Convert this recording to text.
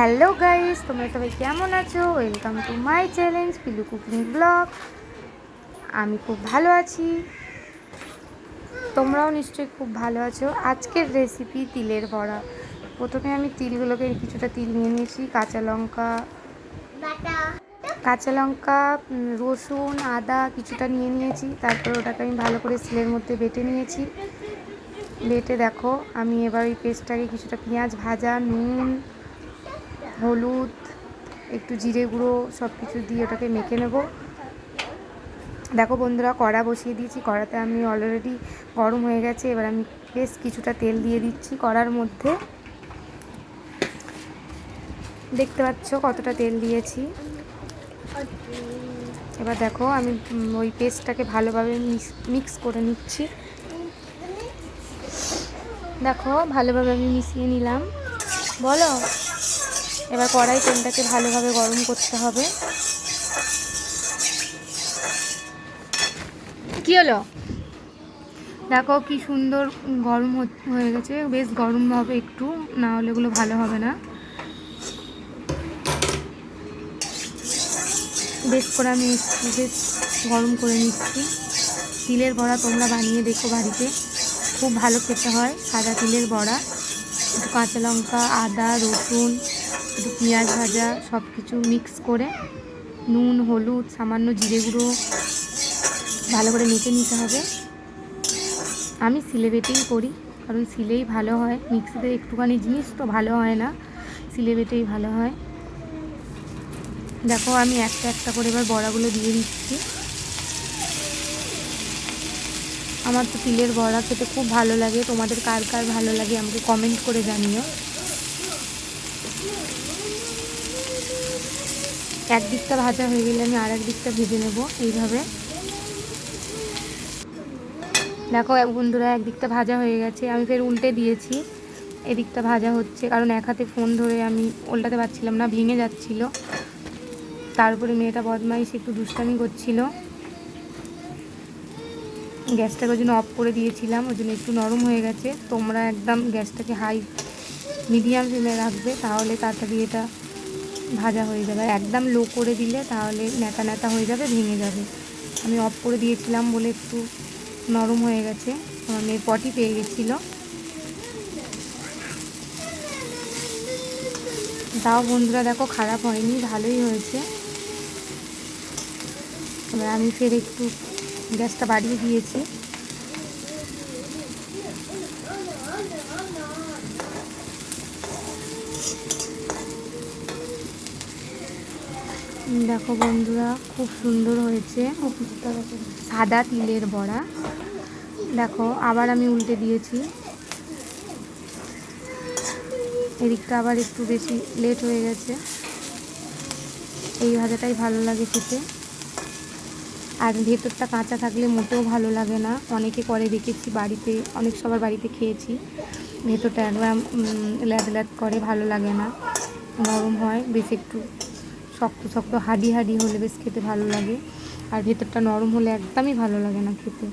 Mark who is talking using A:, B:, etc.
A: Hello guys, তোমরা সবাই কেমন আছো? Welcome to my challenge পিলু cooking blog. আমি খুব ভালো আছি, তোমরাও নিশ্চয়ই খুব ভালো আছো। আজকের রেসিপি তিলের বড়া। প্রথমে আমি তিলগুলোকে কিছুটা তিল নিয়ে নিয়েছি, কাঁচা লঙ্কা, রসুন, আদা কিছুটা নিয়ে নিয়েছি। তারপর ওটাকে আমি ভালো করে শিলের মধ্যে বেটে নিয়েছি। বেটে দেখো, আমি এবার ওই পেস্টটাকে কিছুটা পেঁয়াজ ভাজা, নুন, হলুদ, একটু জিরে গুঁড়ো সব কিছু দিয়ে ওটাকে মেখে নেব। দেখো বন্ধুরা, কড়া বসিয়ে দিয়েছি, কড়াতে আমি অলরেডি গরম হয়ে গেছে। এবার আমি বেশ কিছুটা তেল দিয়ে দিচ্ছি কড়ার মধ্যে। দেখতে পাচ্ছ কতটা তেল দিয়েছি। এবার দেখো, আমি ওই পেস্টটাকে ভালোভাবে মিক্স করে নিচ্ছি। দেখো ভালোভাবে আমি মিশিয়ে নিলাম। বলো, এবার কড়াই তেলটাকে ভালোভাবে গরম করতে হবে। কি হলো? দেখো কি সুন্দর গরম হয়ে গেছে। বেশ গরম হবে একটু, না হলে এগুলো ভালো হবে না। বেশ করে আমি বেশ গরম করে নিচ্ছি। তিলের বড়া তোমরা বানিয়ে দেখো বাড়িতে, খুব ভালো খেতে হয় সাদা তিলের বড়া। একটু কাঁচা লঙ্কা, আদা, রসুন, একটু পেঁয়াজ ভাজা সব কিছু মিক্স করে, নুন, হলুদ, সামান্য জিরে গুঁড়ো ভালো করে মেখে নিতে হবে। আমি সিলে বেটেই করি, কারণ সিলেই ভালো হয়। মিক্সিতে একটুখানি জিনিস তো ভালো হয় না, সিলে বেটেই ভালো হয়। দেখো আমি একটা একটা করে এবার বড়াগুলো দিয়ে দিচ্ছি। আমার তো তিলের বড়া খেতে খুব ভালো লাগে। তোমাদের কার কার ভালো লাগে আমাকে কমেন্ট করে জানিও। একদিকটা ভাজা হয়ে গেলে আমি আর এক দিকটা ভেজে নেব এইভাবে। দেখো বন্ধুরা, একদিকটা ভাজা হয়ে গেছে, আমি ফের উল্টে দিয়েছি। এদিকটা ভাজা হচ্ছে, কারণ এক হাতে ফোন ধরে আমি উল্টাতে পারছিলাম না, ভেঙে যাচ্ছিল। তারপরে মেয়েটা বদমাইশ একটু দুষ্টামি করছিল। গ্যাসটাকে ওই জন্য অফ করে দিয়েছিলাম, ওই জন্য একটু নরম হয়ে গেছে। তোমরা একদম গ্যাসটাকে হাই মিডিয়াম ফ্লেমে রাখবে, তাহলে তাড়াতাড়ি এটা ভাজা হয়ে যাবে। একদম লো করে দিলে তাহলে ন্যাতা ন্যাতা হয়ে যাবে, ভেঙে যাবে। আমি অফ করে দিয়েছিলাম বলে একটু নরম হয়ে গেছে। আমার মেয়ের পটি পেয়ে গেছিলো। তাও বন্ধুরা দেখো খারাপ হয়নি, ভালোই হয়েছে। এবার আমি ফের একটু গ্যাসটা বাড়িয়ে দিয়েছি। দেখো বন্ধুরা, খুব সুন্দর হয়েছে সাদা তিলের বড়া। দেখো আবার আমি উল্টে দিয়েছি। এদিকটা আবার একটু বেশি লেট হয়ে গেছে। এই ভাজাটাই ভালো লাগে খেতে। আর ভেতরটা কাঁচা থাকলে মোটেও ভালো লাগে না। অনেকে করে দেখেছি বাড়িতে, অনেক সবার বাড়িতে খেয়েছি। ভেতরটা একদম ল্যাদ ল্যাদ করে, ভালো লাগে না, নরম হয় বেশ। একটু শক্ত শক্ত হাডি হাডি হলে বেশ খেতে ভালো লাগে। আর ভেতরটা নরম হলে একদমই ভালো লাগে না খেতে।